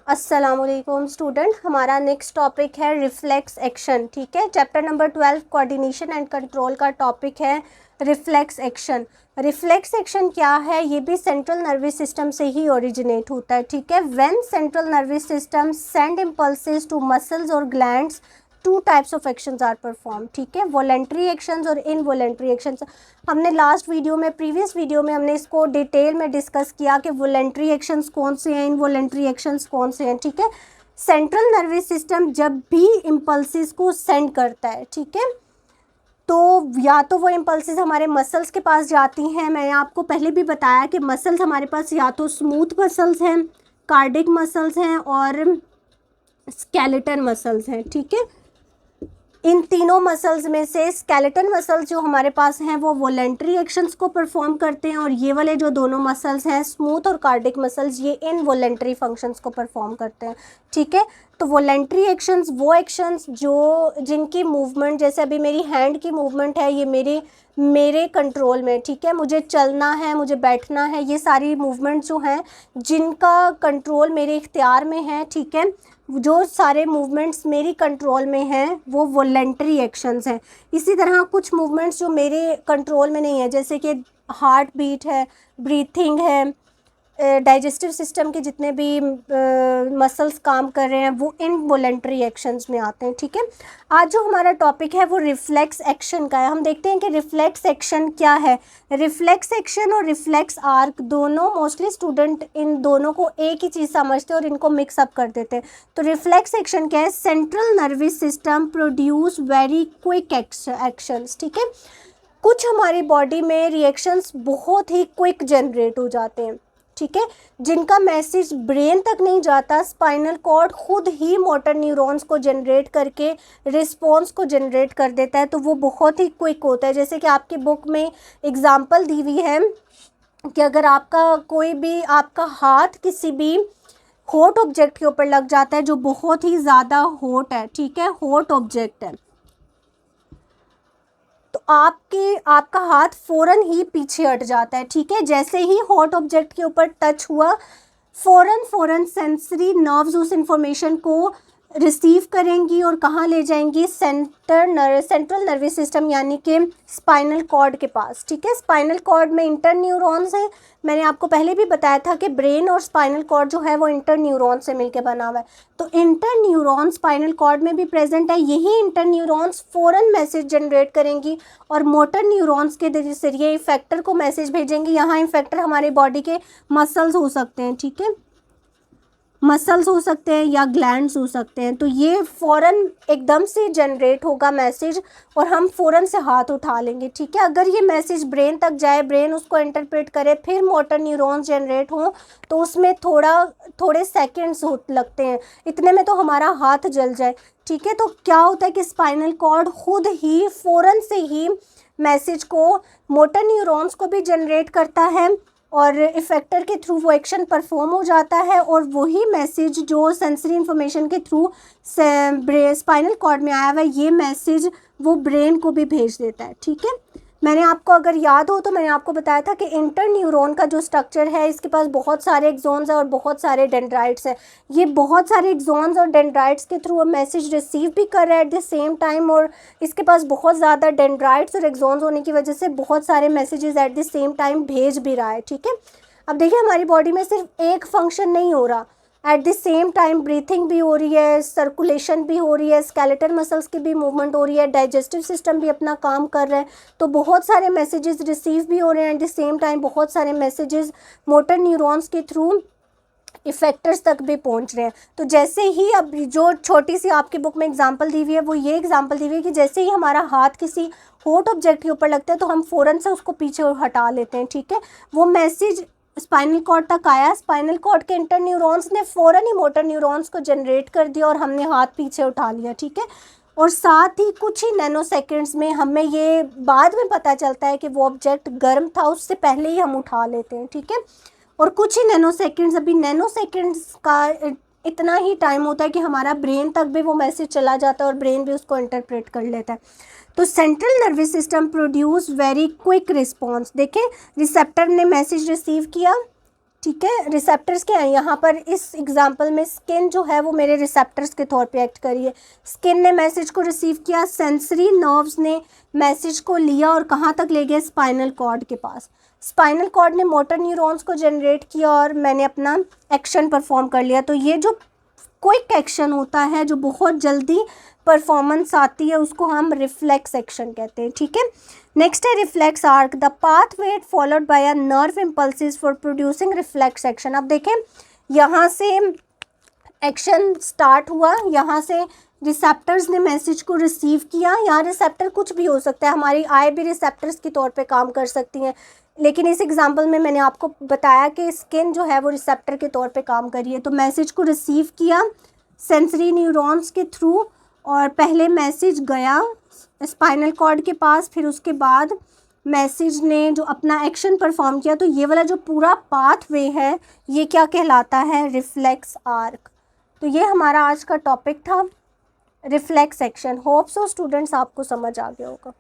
अस्सलामुअलैकुम स्टूडेंट, हमारा next topic है रिफ्लेक्स एक्शन। ठीक है, chapter number 12 coordination and control का टॉपिक है रिफ्लेक्स एक्शन। रिफ्लेक्स एक्शन क्या है? ये भी सेंट्रल नर्वस सिस्टम से ही ओरिजिनेट होता है। ठीक है, when central nervous system send impulses to muscles और glands, two types of actions are perform. ठीक है, वॉलेंट्री एक्शंस और इनवॉलेंट्री एक्शंस। हमने लास्ट वीडियो में, प्रीवियस वीडियो में हमने इसको डिटेल में डिस्कस किया कि वॉलेंट्री एक्शंस कौन से हैं, इनवॉलेंट्री एक्शंस कौन से हैं। ठीक है, सेंट्रल नर्वस सिस्टम जब भी इम्पल्सेस को सेंड करता है, ठीक है, तो या तो वो इम्पल्सेस हमारे मसल्स के पास जाती हैं। मैंने आपको पहले भी बताया कि मसल्स हमारे पास या तो स्मूथ मसल्स हैं, कार्डिक मसल्स हैं और स्केलेटन मसल्स हैं। ठीक है, इन तीनों मसल्स में से स्केलेटन मसल्स जो हमारे पास हैं वो वॉलेंट्री एक्शंस को परफॉर्म करते हैं, और ये वाले जो दोनों मसल्स हैं स्मूथ और कार्डिक मसल्स, ये इनवॉलेंट्री फंक्शंस को परफॉर्म करते हैं। ठीक है, तो वॉलेंट्री एक्शंस वो एक्शंस जो जिनकी मूवमेंट, जैसे अभी मेरी हैंड की मूवमेंट है, ये मेरे कंट्रोल में। ठीक है, मुझे चलना है, मुझे बैठना है, ये सारी मूवमेंट जो हैं जिनका कंट्रोल मेरे इख्तियार में है। ठीक है, जो सारे मूवमेंट्स मेरी कंट्रोल में हैं वो वॉलेंट्री एक्शंस हैं। इसी तरह कुछ मूवमेंट्स जो मेरे कंट्रोल में नहीं है, जैसे कि हार्ट बीट है, ब्रीथिंग है, डाइजेस्टिव सिस्टम के जितने भी मसल्स काम कर रहे हैं, वो इनवॉलेंट्री एक्शंस में आते हैं। ठीक है, आज जो हमारा टॉपिक है वो रिफ्लेक्स एक्शन का है। हम देखते हैं कि रिफ्लेक्स एक्शन क्या है। रिफ्लेक्स एक्शन और रिफ्लेक्स आर्क दोनों, मोस्टली स्टूडेंट इन दोनों को एक ही चीज़ समझते हैं और इनको मिक्सअप कर देते हैं। तो रिफ्लेक्स एक्शन क्या है? Central nervous system produce very quick actions. ठीक है, कुछ हमारी बॉडी में रिएक्शंस बहुत ही क्विक जनरेट हो जाते हैं। ठीक है, जिनका मैसेज ब्रेन तक नहीं जाता, स्पाइनल कॉर्ड खुद ही मोटर न्यूरॉन्स को जनरेट करके रिस्पॉन्स को जनरेट कर देता है, तो वो बहुत ही क्विक होता है। जैसे कि आपकी बुक में एग्जांपल दी हुई है कि अगर आपका हाथ किसी भी हॉट ऑब्जेक्ट के ऊपर लग जाता है जो बहुत ही ज़्यादा हॉट है, ठीक है, हॉट ऑब्जेक्ट है, तो आपका हाथ फ़ौरन ही पीछे हट जाता है। ठीक है, जैसे ही हॉट ऑब्जेक्ट के ऊपर टच हुआ, फ़ौरन सेंसरी नर्व्स उस इंफॉर्मेशन को रिसीव करेंगी और कहाँ ले जाएंगी? सेंट्रल नर्वस सिस्टम यानी कि स्पाइनल कॉर्ड के पास। ठीक है, स्पाइनल कॉर्ड में इंटर न्यूरॉन्स हैं। मैंने आपको पहले भी बताया था कि ब्रेन और स्पाइनल कॉर्ड जो है वो इंटर न्यूरॉन से मिलकर बना हुआ है। तो इंटर न्यूरॉन स्पाइनल कॉर्ड में भी प्रेजेंट है। यही इंटर न्यूरॉन्स फ़ौरन मैसेज जनरेट करेंगी और मोटर न्यूरॉन्स के जरिए इफेक्टर को मैसेज भेजेंगी। यहाँ इफेक्टर हमारे बॉडी के मसल्स हो सकते हैं। ठीक है, मसल्स हो सकते हैं या ग्लैंड्स हो सकते हैं। तो ये फ़ौरन एकदम से जनरेट होगा मैसेज और हम फ़ौरन से हाथ उठा लेंगे। ठीक है, अगर ये मैसेज ब्रेन तक जाए, ब्रेन उसको इंटरप्रेट करे, फिर मोटर न्यूरॉन्स जनरेट हों, तो उसमें थोड़े सेकंड्स लगते हैं, इतने में तो हमारा हाथ जल जाए। ठीक है, तो क्या होता है कि स्पाइनल कॉर्ड खुद ही फ़ौरन से ही मैसेज को मोटर न्यूरॉन्स को भी जनरेट करता है और इफेक्टर के थ्रू वो एक्शन परफॉर्म हो जाता है, और वही मैसेज जो सेंसरी इंफॉर्मेशन के थ्रू स्पाइनल कॉर्ड में आया हुआ है, ये मैसेज वो ब्रेन को भी भेज देता है। ठीक है, मैंने आपको, अगर याद हो तो मैंने आपको बताया था कि इंटर न्यूरॉन का जो स्ट्रक्चर है, इसके पास बहुत सारे एक्सॉन्स हैं और बहुत सारे डेंड्राइट्स हैं। ये बहुत सारे एक्सॉन्स और डेंड्राइट्स के थ्रू मैसेज रिसीव भी कर रहा है एट द सेम टाइम, और इसके पास बहुत ज़्यादा डेंड्राइट्स और एक्सॉन्स होने की वजह से बहुत सारे messages at the same time भेज भी रहा है। ठीक है, अब देखिए हमारी बॉडी में सिर्फ एक फंक्शन नहीं हो रहा, at the same time breathing भी हो रही है, सर्कुलेशन भी हो रही है, स्केलेटल मसल्स की भी मूवमेंट हो रही है, डाइजेस्टिव सिस्टम भी अपना काम कर रहा है। तो बहुत सारे मैसेजेस रिसीव भी हो रहे हैं, एट द सेम टाइम बहुत सारे मैसेजेस मोटर न्यूरॉन्स के थ्रू इफेक्टर्स तक भी पहुंच रहे हैं। तो जैसे ही, अब जो छोटी सी आपकी बुक में एग्जांपल दी हुई है वो ये एग्जांपल दी हुई है कि जैसे ही हमारा हाथ किसी हॉट ऑब्जेक्ट के ऊपर लगता है तो हम फ़ौरन से उसको पीछे हटा लेते हैं। ठीक है, वो मैसेज स्पाइनल कॉर्ड तक आया, स्पाइनल कॉर्ड के इंटर न्यूरॉन्स ने फ़ौरन ही मोटर न्यूरॉन्स को जनरेट कर दिया और हमने हाथ पीछे उठा लिया। ठीक है, और साथ ही कुछ ही नैनो सेकेंड्स में हमें ये बाद में पता चलता है कि वो ऑब्जेक्ट गर्म था, उससे पहले ही हम उठा लेते हैं। ठीक है, और कुछ ही नैनो सेकेंड्स, अभी नैनो सेकेंड्स का इतना ही टाइम होता है कि हमारा ब्रेन तक भी वो मैसेज चला जाता है और ब्रेन भी उसको इंटरप्रेट कर लेता है। तो central nervous system produce very quick response. देखें, रिसेप्टर ने मैसेज रिसीव किया, ठीक है। रिसेप्टर्स क्या है यहाँ पर, इस एग्जांपल में स्किन जो है वो मेरे रिसेप्टर्स के तौर पे एक्ट करी है। स्किन ने मैसेज को रिसीव किया, सेंसरी नर्व्स ने मैसेज को लिया और कहाँ तक ले गए, स्पाइनल कॉर्ड के पास। स्पाइनल कॉर्ड ने मोटर न्यूरॉन्स को जनरेट किया और मैंने अपना एक्शन परफॉर्म कर लिया। तो ये जो क्विक एक्शन होता है, जो बहुत जल्दी परफॉर्मेंस आती है, उसको हम रिफ्लेक्स एक्शन कहते हैं। ठीक है। नेक्स्ट है reflex arc, the pathway followed by a nerve impulses for producing reflex action. अब देखें, यहाँ से एक्शन स्टार्ट हुआ, यहाँ से रिसेप्टर्स ने मैसेज को रिसीव किया। यहाँ रिसेप्टर कुछ भी हो सकता है, हमारी आई भी रिसेप्टर्स के तौर पे काम कर सकती हैं, लेकिन इस एग्जांपल में मैंने आपको बताया कि स्किन जो है वो रिसेप्टर के तौर पे काम कर रही है। तो मैसेज को रिसीव किया सेंसरी न्यूरॉन्स के थ्रू, और पहले मैसेज गया स्पाइनल कॉर्ड के पास, फिर उसके बाद मैसेज ने जो अपना एक्शन परफॉर्म किया। तो ये वाला जो पूरा पाथवे है ये क्या कहलाता है, रिफ्लेक्स आर्क। तो ये हमारा आज का टॉपिक था, reflex action. Hope so students आपको समझ आ गया होगा।